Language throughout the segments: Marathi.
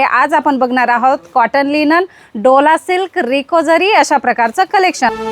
आज आपण बघणार आहोत कॉटन लिनन, डोला सिल्क, रिको जरी अशा प्रकारचं कलेक्शन।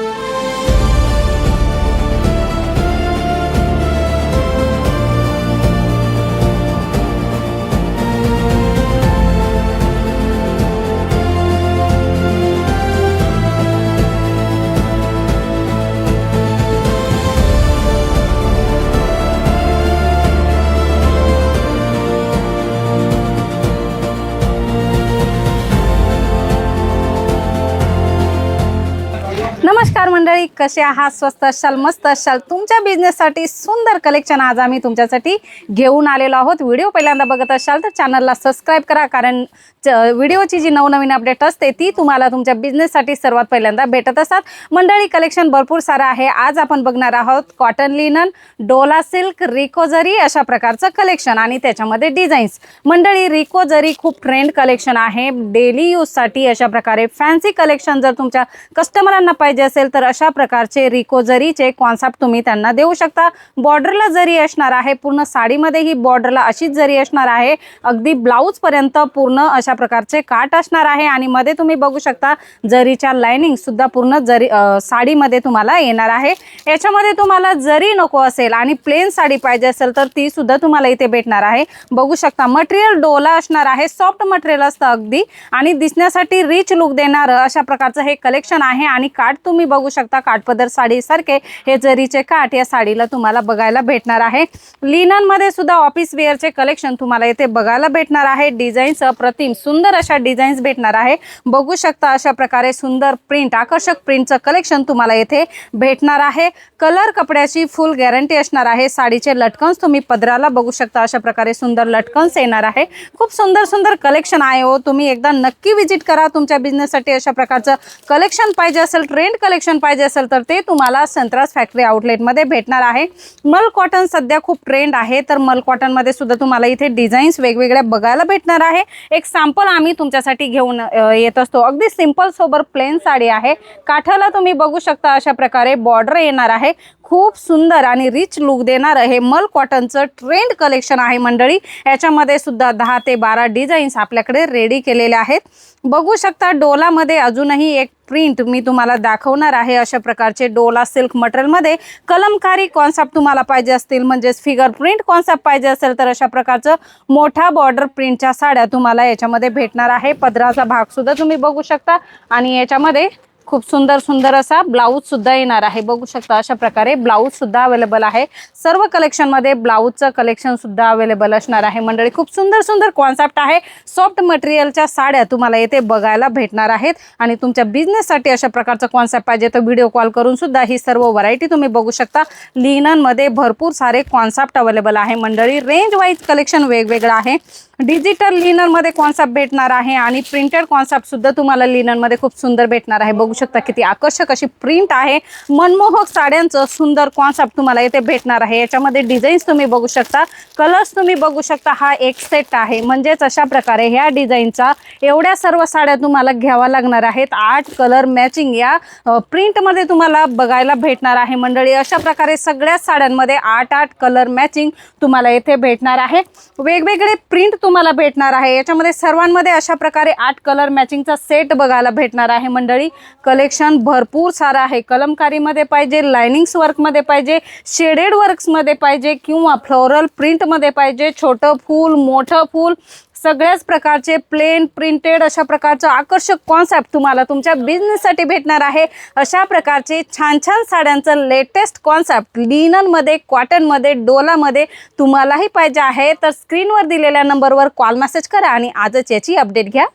नमस्कार मंडळी, कसे आहात? स्वस्त असाल, मस्त असाल? तुमच्या बिझनेससाठी सुंदर कलेक्शन आज आम्ही तुमच्यासाठी घेऊन आलेलो आहोत। व्हिडिओ पहिल्यांदा बघत असाल तर चॅनलला सबस्क्राइब करा, कारण व्हिडिओची जी नवनवीन अपडेट असते ती तुम्हाला तुमच्या बिझनेससाठी सर्वात पहिल्यांदा भेटत असतात। मंडळी, कलेक्शन भरपूर सारा आहे। आज आपण बघणार आहोत कॉटन लिनन, डोला सिल्क, रिको जरी अशा प्रकारचं कलेक्शन आणि त्याच्यामध्ये डिझाईन्स। मंडळी, रिको जरी खूप ट्रेंड कलेक्शन आहे डेली यूजसाठी। अशा प्रकारे फॅन्सी कलेक्शन जर तुमच्या कस्टमरांना पाहिजे असेल तर अशा प्रकारचे रिको जरीचे कॉन्सेप्ट तुम्ही त्यांना देऊ शकता। बॉर्डरला जरी असणार आहे, पूर्ण साडीमध्ये ही बॉर्डरला अशीच जरी असणार आहे, अगदी ब्लाउज पर्यंत पूर्ण अशा प्रकारचे काट असणार आहे आणि मध्ये तुम्ही बघू शकता जरीच्या लाइनिंग सुद्धा पूर्ण जरी साडीमध्ये तुम्हाला येणार आहे। याच्यामध्ये तुम्हाला जरी नको असेल आणि प्लेन साडी पाहिजे असेल तर ती सुद्धा तुम्हाला इथे भेटणार आहे। बघू शकता मटेरियल डोला असणार आहे, सॉफ्ट मटेरियल असतं अगदी आणि दिसण्यासाठी रिच लुक देणार अशा प्रकारचं हे कलेक्शन आहे। आणि काट तुम्ही बघू शकता, काठपदर साडी सारखे हे जरीचे काट या साडीला तुम्हाला बघायला भेटणार आहे। लिनन मध्ये सुद्धा ऑफिस वेअरचे कलेक्शन तुम्हाला इथे बघायला भेटणार आहे। डिझाईन्स अप्रतिम सुंदर अशा डिझाईन्स भेटणार आहे। बघू शकता अशा प्रकारे सुंदर प्रिंट, आकर्षक प्रिंटचं कलेक्शन तुम्हाला इथे भेटणार आहे। कलर कपड्याची फुल गॅरंटी असणार आहे। साडीचे लटकन्स तुम्ही पदराला बघू शकता, अशा प्रकारे सुंदर लटकन्स येणार आहे। खूप सुंदर सुंदर कलेक्शन आहे हो, तुम्ही एकदा नक्की विजिट करा। तुमच्या बिझनेससाठी अशा प्रकारचं कलेक्शन पाहिजे असेल, ट्रेंड कलेक्शन पाहिजे असेल तर ते तुम्हाला संत्रास फॅक्टरी आउटलेट मध्ये भेटणार आहे। मल कॉटन सध्या खूप ट्रेंड आहे, तर मल कॉटन मध्ये सुद्धा तुम्हाला इथे डिझाईन्स वेगवेगळ्या बघायला भेटणार आहे। एक सॅम्पल आम्ही तुमच्यासाठी घेऊन येत असतो। अगदी सिंपल सोबर प्लेन साडी आहे, काठाला तुम्ही बघू शकता अशा प्रकारे बॉर्डर येणार आहे। खूप सुंदर आणि रिच लुक देणार हे मल कॉटनचं ट्रेंड कलेक्शन आहे। मंडळी, याच्यामध्ये सुद्धा 10 ते 12 डिझाईन्स आपल्याकडे रेडी केलेले आहेत। बघू शकता डोलामध्ये अजूनही एक प्रिंट मी तुम्हाला दाखवणार आहे। अशा प्रकारचे डोला सिल्क मटेरियल मध्ये कलमकारी कॉन्सेप्ट तुम्हाला पाहिजे असतील, म्हणजे फिगर प्रिंट कॉन्सेप्ट पाहिजे असेल तर अशा प्रकारचं मोठा बॉर्डर प्रिंटच्या साड्या तुम्हाला याच्यामध्ये भेटणार आहे। पदराचा भाग सुद्धा तुम्ही बघू शकता आणि याच्यामध्ये खूप सुंदर सुंदर असा ब्लाउज सुद्धा येणार आहे। बघू शकता अशा प्रकारे ब्लाउज सुद्धा अवेलेबल आहे। सर्व कलेक्शन मध्ये ब्लाउजचं कलेक्शन सुद्धा अवेलेबल असणार आहे। मंडळी, खूप सुंदर सुंदर कॉन्सेप्ट आहे। सॉफ्ट मटेरियलच्या साड्या तुम्हाला येथे बघायला भेटणार आहेत आणि तुमच्या बिझनेससाठी अशा प्रकारचं कॉन्सेप्ट पाहिजे तर व्हिडिओ कॉल करून सुद्धा ही सर्व व्हरायटी तुम्ही बघू शकता। लिनन मध्ये भरपूर सारे कॉन्सेप्ट अवेलेबल आहे। मंडळी, रेंज वाईज कलेक्शन वेगवेगळं आहे। डिजिटल लिनन मध्ये कॉन्सेप्ट भेटणार आहे आणि प्रिंटेड कॉन्सेप्ट सुद्धा तुम्हाला लिनन मध्ये खूप सुंदर भेटणार आहे। बघू शकता किती आकर्षक अशी प्रिंट आहे। मनमोहक साड्यांचं सुंदर कॉन्सेप्ट तुम्हाला इथे भेटणार आहे। याच्यामध्ये डिझाईन्स तुम्ही बघू शकता, कलर्स तुम्ही बघू शकता। हा एक सेट आहे, म्हणजेच अशा प्रकारे ह्या डिझाईनचा एवढ्या सर्व साड्या तुम्हाला घ्यावा लागणार आहेत। 8 कलर मॅचिंग या प्रिंट मध्ये तुम्हाला बघायला भेटणार आहे। मंडळी, अशा प्रकारे सगळ्या साड्यांमध्ये 8 कलर मॅचिंग तुम्हाला इथे भेटणार आहे। वेगवेगळे प्रिंट तुम्हाला भेटणार आहे। याच्यामध्ये सर्वांमध्ये अशा प्रकारे 8 कलर मॅचिंगचा सेट बघायला भेटणार आहे। मंडळी, कलेक्शन भरपूर सारा आहे। कलमकारी मध्ये पाहिजे, लाइनिंग्स वर्क मध्ये पाहिजे, शेडेड वर्क्स मध्ये पाहिजे किंवा फ्लोरल प्रिंट मध्ये पाहिजे, छोटं फूल, मोठं फूल, सगळ्याच प्रकारचे प्लेन प्रिंटेड अशा प्रकारचं आकर्षक कॉन्सेप्ट तुम्हाला तुमच्या बिझनेससाठी भेटणार आहे। अशा प्रकारचे छान छान साड्यांचं लेटेस्ट कॉन्सेप्ट लिनन मध्ये, कॉटन मध्ये, डोला मध्ये तुम्हालाही पाहिजे आहे तर स्क्रीनवर दिलेल्या नंबरवर कॉल मेसेज करा आणि आजच याची अपडेट घ्या।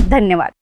धन्यवाद।